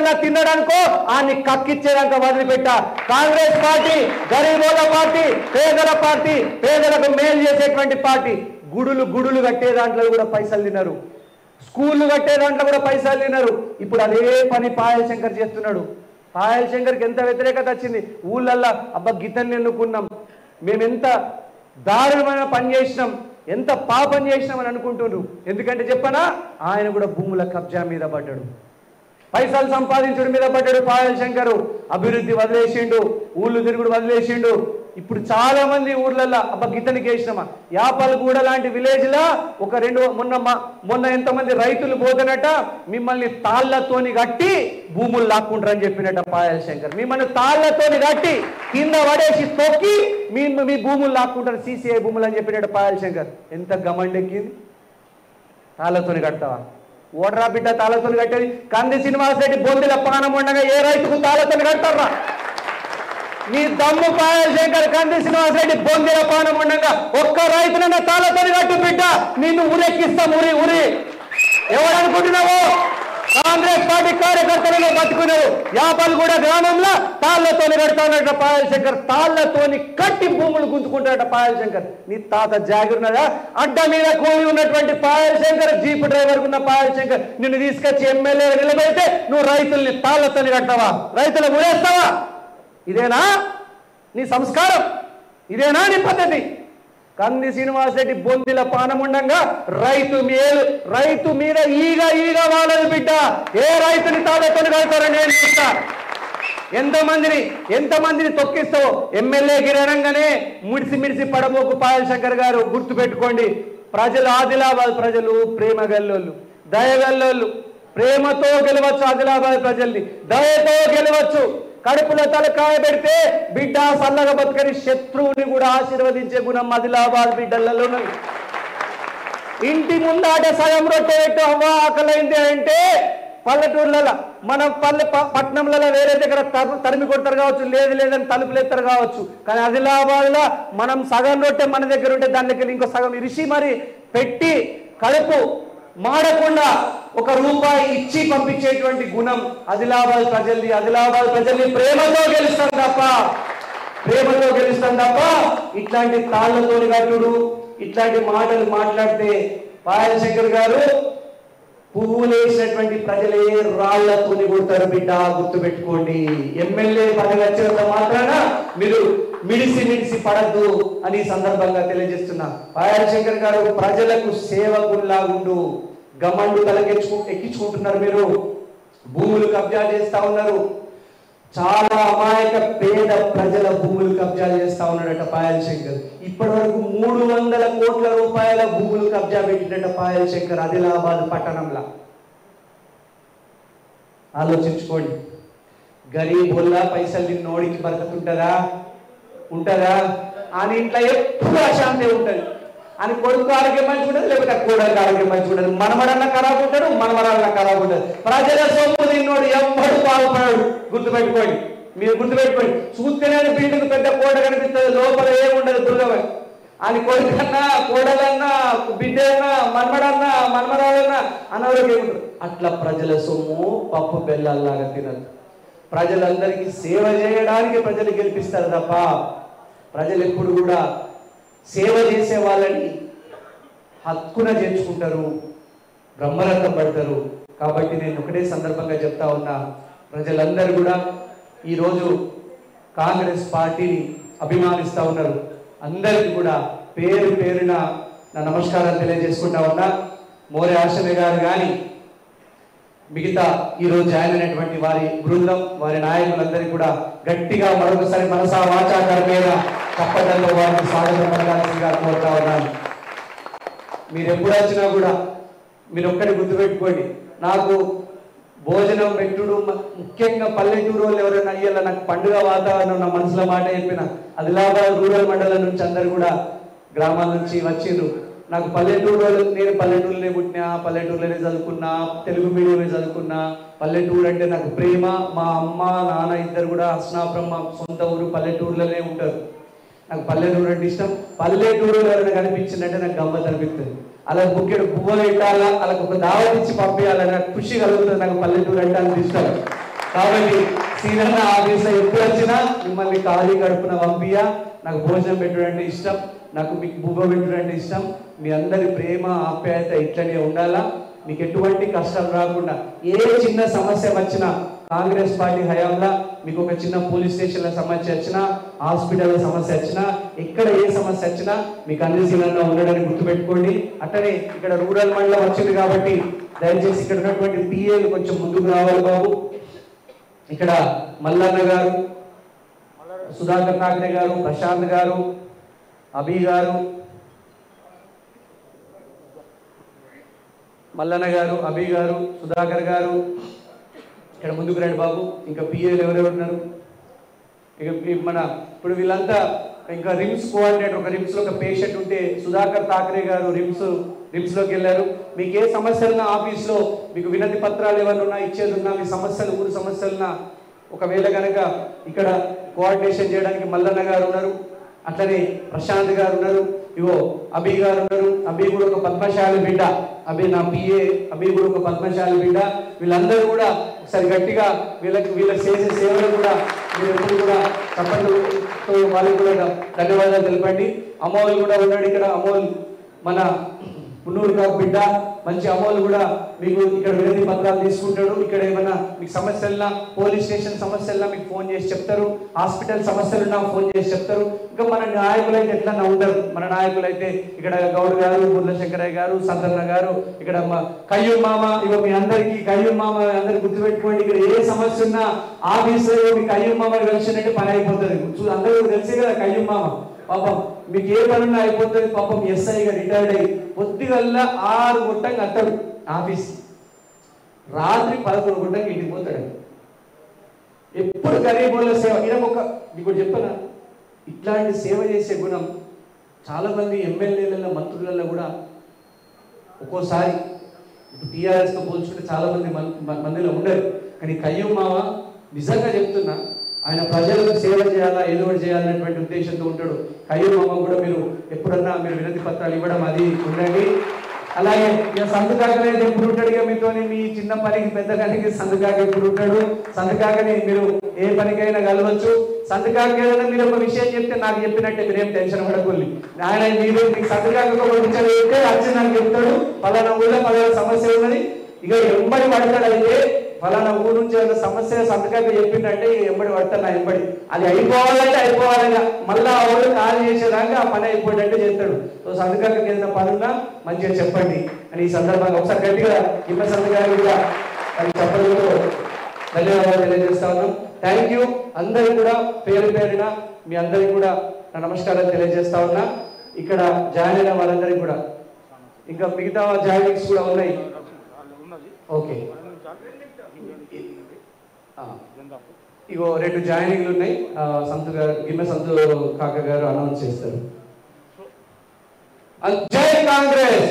ఎవడన్నా తిన్నాడనుకో ఆన్ని కక్కిచ్చేదాకా వదిలిపెట్టా. Congress party గరీబోల party, పేదల party, పేదలకు మేలు చేసేటువంటి పార్టీ. గుడులు కట్టే దాంట్లో కూడా పైసలు తిన్నారు, స్కూళ్ళు కట్టే దాంట్లో కూడా పైసలు తిన్నారు. ఇప్పుడు అదే పని పాయల్ శంకర్ చేస్తున్నాడు. పాయల్ శంకర్కి ఎంత వ్యతిరేకత వచ్చింది ఊళ్ళల్లో. అబ్బా గితన్ని ఎన్నుకున్నాం, మేము ఎంత దారుణమైన పని చేసినాం, ఎంత పాపం చేసినాం అని అనుకుంటున్నారు. ఎందుకంటే చెప్పనా, ఆయన కూడా భూముల కబ్జా మీద పడ్డాడు, పైసలు సంపాదించడం మీద పడ్డాడు పాయల్ శంకరు. అభివృద్ధి వదిలేసిండు, ఊళ్ళు తిరుగుడు వదిలేసిండు. ఇప్పుడు చాలా మంది ఊర్లలో అబ్బా గితనికి వేసినామా. యాపల్గూడ లాంటి విలేజ్లో ఒక మొన్న ఎంతమంది రైతులు పోతున్నట్ట, మిమ్మల్ని తాళ్లతోని కట్టి భూములు లాక్కుంటారని చెప్పినట్ట పాయల్ శంకర్. మిమ్మల్ని తాళ్లతోని కట్టి కింద పడేసి తొక్కి మీ భూములు లాక్కుంటారు, CCI భూములు అని చెప్పినట్టు పాయల్ శంకర్. ఎంత గమండెక్కింది. తాళ్లతోని కడతావా? ఓడరా బిడ్డ తాళ్లతోని కట్టేది. కంది శ్రీనివాసరెడ్డి బొందిల పానం ఉండగా ఏ రైతుకు తాళ్లతోని కడతారా? నీ దమ్ము పాయల్ శంకర్, కంది శ్రీనివాసరెడ్డి బొందిల పానం ఉండగా ఒక్క రైతునన్నా తాళ్లతోని కట్టు బిడ్డ, నిన్ను ఉరెక్కిస్తాం ఉరి. ఎవరనుకుంటున్నావు? కాంగ్రెస్ పార్టీ కార్యకర్తలను బతుకున్నారు. యాపల్గూడ గ్రామంలో తాళ్లతోని కడతానట పాయల్ శంకర్. తాళ్లతోని కట్టి భూములు గుంజుకుంటాడట పాయల్ శంకర్. నీ తాత జాగిరున్నదా? అడ్డ మీద కూలి ఉన్నటువంటి పాయల్ శంకర్, జీపు డ్రైవర్ ఉన్న పాయల్ శంకర్ నిన్ను తీసుకొచ్చి ఎమ్మెల్యే నిలబెడితే నువ్వు రైతుల్ని తాళ్లతోని కడతావా? రైతులు ఊరేస్తావా? ఇదేనా నీ సంస్కారం? ఇదేనా నీ పద్ధతి? కంది శ్రీనివాసరెడ్డి బొందిల పానముండంగా రైతు మీద ఈగ వాళ్ళది బిడ్డ. ఏ రైతుని తాళతోని కడతారని నేను చూస్తా. ఎంతమందిని తొక్కిస్తావు? ఎమ్మెల్యే గిరణంగానే మిడిసి పడబోకు పాయల్ శంకర్ గారు. గుర్తు పెట్టుకోండి, ప్రజలు ఆదిలాబాద్ ప్రజలు ప్రేమ గల్లోళ్ళు, దయగల్లోళ్ళు. ప్రేమతో గెలవచ్చు ఆదిలాబాద్ ప్రజల్ని, దయతో గెలవచ్చు. కడుపులో తలకాయ పెడితే బిడ్డ సల్లగా బతుకని శత్రువుని కూడా ఆశీర్వదించే గుణం ఆదిలాబాద్ బిడ్డలలో ఉన్నది. ఇంటి ముందాట సగం రొట్టె పెట్టు అవ్వ ఆకలైంది అంటే పల్లెటూర్లలో, మన పట్టణంలలో వేరే దగ్గర తరిమి కొడతారు కావచ్చు, లేదని తలుపులు ఎత్తారు కావచ్చు. కానీ ఆదిలాబాద్లో మనం సగం రొట్టె మన దగ్గర ఉంటే దానికి ఇంకో సగం ఇరిసి మరి పెట్టి కడుపు మాడకుండా ₹1 ఇచ్చి పంపించేటువంటి గుణం ఆదిలాబాద్ ప్రజల్ని. ఆదిలాబాద్ ప్రజల్ని ప్రేమతో గెలుస్తాం తప్ప ఇట్లాంటి తాళ్లతోని కట్టుడు, ఇట్లాంటి మాటలు మాట్లాడితే పాయల్ శంకర్ గారు పువ్వులు వేసినటువంటి ప్రజలే రాళ్లతోని కొడతారు బిడ్డ, గుర్తు పెట్టుకోండి. ఎమ్మెల్యే పదవి వచ్చినంత మాత్రాన మీరు మిడిసి పడద్దు అని సందర్భంగా తెలియజేస్తున్నా. పాయల్ శంకర్ గారు ప్రజలకు సేవకుల్లా ఉండు. గమండు ఎక్కించుకుంటున్నారు మీరు, భూములు కబ్జా చేస్తా ఉన్నారు. చాలా అమాయక పేద ప్రజల భూములు కబ్జా చేస్తా ఉన్నాడట పాయల్ శంకర్. ఇప్పటి వరకు 300 కోట్ల రూపాయల భూములు కబ్జా పెట్టినట్ట పాయల్ శంకర్ ఆదిలాబాద్ పట్టణంలో. ఆలోచించుకోండి. గరీబుల్లా పైసలు నిన్నోడికి బతుకుంటారా? ఉంటుందా? అని ఇంట్లో ఎప్పుడు అశాంతి ఉంటుంది. అని కొడుకు ఆరోగ్యం మంచిగా ఉంటుంది, లేకపోతే కోడలికి ఆరోగ్యం మంచిగా ఉంటుంది. మనమడన్నా ఖరాబ్ ఉంటాడు, మనమరాలన్నా ఖరాబ్ ఉంటుంది. ప్రజల సొమ్ము తిన్నోడు ఎవ్వడు బాగుపడాడు. గుర్తుపెట్టుకోండి, మీరు గుర్తుపెట్టుకోండి. చూస్తేనే బిల్డింగ్ పెద్ద కోట కనిపిస్తుంది, లోపల ఏముండదు దుర్గమే. అని కొడుకన్నా, కోడలన్నా, బిడ్డన్నా, మనమరాలన్నా అన్నవాళ్ళకి ఏముంటుంది. అట్లా ప్రజల సొమ్ము పప్పు బెల్లాల్లాగా తినదు. ప్రజలందరికీ సేవ చేయడానికి ప్రజలు గెలిపిస్తారు తప్ప ప్రజలు ఎప్పుడు కూడా సేవ చేసే వాళ్ళని హక్కున చేర్చుకుంటారు, బ్రహ్మరథం పడతారు. కాబట్టి నేను ఒకటే సందర్భంగా చెప్తా ఉన్నా, ప్రజలందరూ కూడా ఈరోజు కాంగ్రెస్ పార్టీని అభిమానిస్తూ ఉన్నారు. అందరికీ కూడా పేరున నా నమస్కారాలు తెలియజేసుకుంటా ఉన్నా. మోరే ఆశమే గారు కానీ మిగతా ఈరోజు జాయిన్ అయినటువంటి వారి బృందం, వారి నాయకులందరికీ కూడా గట్టిగా మరొకసారి మనసా వాచా కర్మేణ తప్పదంలో వారికి స్వాగతం పలకాల్సిందిగా కోరుతా ఉన్నాను. మీరు ఎప్పుడు వచ్చినా కూడా మీరు ఒక్కటి గుర్తుపెట్టుకోండి, నాకు భోజనం పెట్టుడు ముఖ్యంగా పల్లెటూరు వాళ్ళు ఎవరైనా అయ్యేలా నాకు పండుగ వాతావరణం నా మనసులో మాట చెప్పిన ఆదిలాబాద్ రూరల్ మండలం నుంచి అందరు కూడా గ్రామాల నుంచి వచ్చిండ్రు. నాకు పల్లెటూరు వాళ్ళు, నేను పల్లెటూరులోనే పుట్టినా, పల్లెటూరులోనే చదువుకున్నా, తెలుగు మీడియమే చదువుకున్నా. పల్లెటూరు అంటే నాకు ప్రేమ. మా అమ్మ నాన్న ఇద్దరు కూడా హస్నాపురం, మా సొంత ఊరు పల్లెటూరులోనే ఉంటారు. నాకు పల్లెటూరు అంటే ఇష్టం. పల్లెటూరు ఎవరైనా కనిపించిందంటే నాకు గమ్మత్ అనిపిస్తుంది. అలా బుక్కెడు పువ్వులు పెట్టాలా, అలాగ ఒక దావత్ ఇచ్చి పంపించాలని నాకు ఖుషి కలుగుతుంది. నాకు పల్లెటూరు అంటే అంత ఇష్టం. కాబట్టి సీనన్న ఆఫీస్లో ఎప్పుడు వచ్చినా మిమ్మల్ని ఖాళీ గడుపున పంపియా. నాకు భోజనం పెట్టడం ఇష్టం, నాకు మీకు బువ్వ పెట్టడం ఇష్టం. మీ అందరి ప్రేమ ఆప్యాయత ఇట్లనే ఉండాలా. మీకు ఎటువంటి కష్టం రాకుండా ఏ చిన్న సమస్య వచ్చినా కాంగ్రెస్ పార్టీ హయాంలో మీకు ఒక చిన్న పోలీస్ స్టేషన్ల సమస్య వచ్చినా, హాస్పిటల్ సమస్య వచ్చినా, ఎక్కడ ఏ సమస్య వచ్చినా మీకు అన్ని సీనంగా ఉండడానికి గుర్తుపెట్టుకోండి. అట్లనే ఇక్కడ రూరల్ మండలం వచ్చింది కాబట్టి దయచేసి ఇక్కడ ఉన్నటువంటి పిఏలు కొంచెం ముందుకు రావాలి బాబు. ఇక్కడ మల్లన్న గారు, సుధాకర్ ఠాక్రే గారు, ప్రశాంత్ గారు, అభి గారు, మల్లన్న గారు, అభి గారు, సుధాకర్ గారు ఇక్కడ ముందుకు రండి బాబు. ఇంకా పిఏలు ఎవరెవరు ఉన్నారు? ఇక మన ఇప్పుడు వీళ్ళంతా ఇంకా రిమ్స్ కోఆర్డినేటర్, ఒక రిమ్స్లో ఒక పేషెంట్ ఉంటే సుధాకర్ ఠాక్రే గారు రిమ్స్లోకి వెళ్ళారు. మీకు ఏ సమస్యలున్నా ఆఫీస్లో మీకు వినతి పత్రాలు ఏమైనా ఉన్నా ఇచ్చేది ఉన్నా, మీ సమస్యలు ఊరు సమస్యలున్నా ఒకవేళ కనుక ఇక్కడ కోఆర్డినేషన్ చేయడానికి మల్లన్న గారు ఉన్నారు, అట్లనే ప్రశాంత్ గారు ఉన్నారు, ఇగో అభి గారు ఉన్నారు. అభి కూడా ఒక పద్మశాలి బిడ్డ, అభి నా పిఏ, అభి కూడా ఒక పద్మశాలి బిడ్డ. వీళ్ళందరూ కూడా ఒకసారి గట్టిగా వీళ్ళకి చేసే సేవలు కూడా మీరు ఎప్పుడు కూడా చప్పట్లతో వాళ్ళకి కూడా ధన్యవాదాలు తెలపండి. అమోల్ కూడా ఉన్నాడు ఇక్కడ. అమోల్ మన పున్నూరు కాపు బిడ్డ, మంచి అమోల్ కూడా మీకు ఇక్కడ వినతి పత్రాలు తీసుకుంటాడు. ఇక్కడ ఏమైనా మీకు సమస్యలున్నా, పోలీస్ స్టేషన్ సమస్యలున్నా మీకు ఫోన్ చేసి చెప్తారు, హాస్పిటల్ సమస్యలున్నా ఫోన్ చేసి చెప్తారు. ఇంకా మన నాయకులైతే ఎట్లా ఉండరు. మన నాయకులైతే ఇక్కడ గౌడ్ గారు, బుర్ల శంకరయ్య గారు, సందర్ణ గారు, ఇక్కడ కయ్యూం మామ, ఇక మీ అందరికీ కయ్యూం మామ అందరికి గుర్తుపెట్టుకోండి. ఇక్కడ ఏ సమస్య ఉన్నా ఆఫీసులో మీ కయ్యూం మామ కలిసినట్టు పని అయిపోతుంది. అందరూ తెలిసే కదా కయ్యూం మామ. పాపం మీకు ఏ పనున్నా అయిపోతుంది. పాపం ఎస్ఐగా రిటైర్డ్ అయ్యి పొద్దుగల్లా 6 గంటలకు అత్తాడు ఆఫీస్, రాత్రి 11 గంటలకు ఇంటికి పోతాడు. ఎప్పుడు గరీబుల సేవ. మీకు చెప్పనా, ఇట్లాంటి సేవ చేసే గుణం చాలా మంది ఎమ్మెల్యేలలో, మంత్రులలో కూడా ఒక్కోసారి టీఆర్ఎస్తో పోల్చుకుంటే చాలా మందిలో ఉండరు. కానీ కయ్యూం మామ నిజంగా చెప్తున్నా, ఆయన ప్రజలకు సేవ చేయాలా, ఏదో ఒకటి చేయాలనేటువంటి ఉద్దేశంతో ఉంటాడు. కయ్యూం మామ కూడా మీరు ఎప్పుడన్నా మీరు వినతి పత్రాలు ఇవ్వడం అది ఉండండి. అలాగే ఇక సందుకాకనే ఎప్పుడు ఉంటాడు, ఇక మీతోని మీ చిన్న పనికి పెద్ద పనికి సందుకాక ఎప్పుడు ఉంటాడు. సందుకాకని మీరు ఏ పనికైనా కలవచ్చు. సందుకాక ఏదైనా మీరు ఒక విషయం చెప్తే నాకు చెప్పినట్టే, మీరేం టెన్షన్ పడకూడదు. ఆయన మీరు మీకు సందుకాక చెప్తే వచ్చి నాకు చెప్తాడు, పలానా ఊళ్ళో పలానా సమస్య ఉన్నది, ఇక ఎంబడి పడతాడైతే ఫలానా ఊరు నుంచి ఏదైనా సమస్య సంతకాక చెప్పిందంటే ఎంబడి పడతాడు. నా ఎంబడి అది అయిపోవాలంటే అయిపోవాలిగా, మళ్ళీ ఆ ఊళ్ళు ఖాళీ చేసేదాకా ఆ పని అయిపోయిందంటే చేస్తాడు. సో సంతకాక ఏదైనా పనున్నా మంచిగా చెప్పండి అని ఈ సందర్భంగా ఒకసారి గట్టిగా కింద సంతకాలు కూడా అది చెప్పడంతో ధన్యవాదాలు తెలియజేస్తా ఉన్నాం. Thank you. అందరికీ కూడా పేరు పేరున మీ అందరికీ కూడా నా నమస్కారాలు తెలియజేస్తా ఉన్నా. ఇక్కడ జాయిన్ అయిన వాళ్ళందరికీ కూడా ఇంకా మిగతా జాయినింగ్స్ కూడా ఉన్నాయి. ఓకే, ఇగో 2 జాయినింగ్లు ఉన్నాయి. సంతు గారు, గిమ్మె సంతు కాక గారు అనౌన్స్ చేస్తారు. జై కాంగ్రెస్.